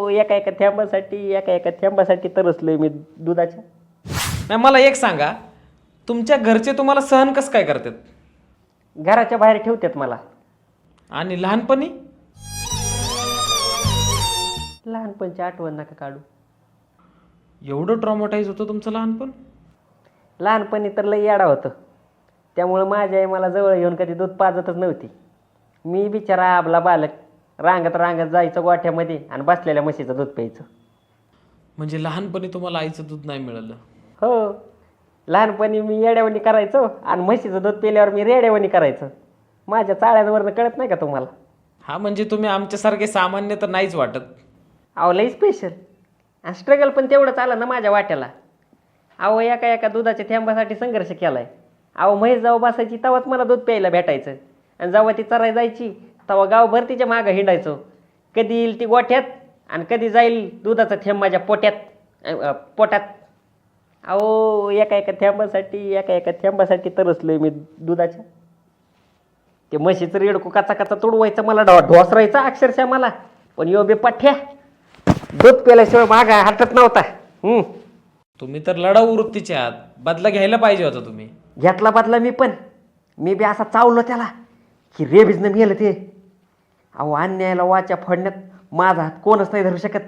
एका एका थेंबासाठी तरसलोय मी दुधाच्या. नाही, मला एक सांगा, तुमच्या घरचे तुम्हाला सहन कसं काय करतात? घराच्या बाहेर ठेवतात मला. आणि लहानपणी? लहानपणची आठवण नका काढू. एवढं ट्रॉमॅटाईज होतं तुमचं लहानपण? लहानपणी तर लई येडा होतं. त्यामुळं माझी आई मला जवळ घेऊन कधी दूध पाजतच नव्हती. मी बिचारा आबला बालक रांगत जायचं गोठ्यामध्ये आणि बसलेल्या म्हशीचं दूध प्यायचं. म्हणजे लहानपणी तुम्हाला आईचं दूध नाही मिळालं? हो, लहानपणी मी येड्यावणी करायचो आणि म्हशीचं दूध पिल्यावर मी रेड्यावणी करायचं. माझ्या चाळ्यांवरनं कळत नाही का तुम्हाला? हा, म्हणजे तुम्ही आमच्यासारखे सामान्य तर नाहीच वाटत. अहो लई स्पेशल. आणि स्ट्रगल पण तेवढंच आलं ना माझ्या वाट्याला. अहो एका एका दुधाच्या थेंबासाठी संघर्ष केला आहे. अहो म्हैस जेव्हा बसायची तेव्हाच मला दूध प्यायला भेटायचं. आणि जेव्हा ती चराय जायची तेव्हा गावभर तिच्या मागं हिंडायचो. कधी येईल ती गोठ्यात आणि कधी जाईल दुधाचा थेंब माझ्या पोटात. अहो एका एका थेंबासाठी तरसलोय मी दुधाच्या. ते म्हशीचं रेडकू कचा तुडवायचं मला, ढोसरायचा अक्षरशः मला. पण यो बे पठ्या दूध प्यायल्याशिवाय मागा हटत नव्हता. तुम्ही तर लढाऊ वृत्तीचे आहात, बदला घ्यायला पाहिजे होता तुम्ही. घेतला बदला मी बी असा चावलो त्याला की रेबीजनं मेलं ते. अहो अन्यायाला वाचा फोडण्यात माझा हात कोणच नाही धरू शकत.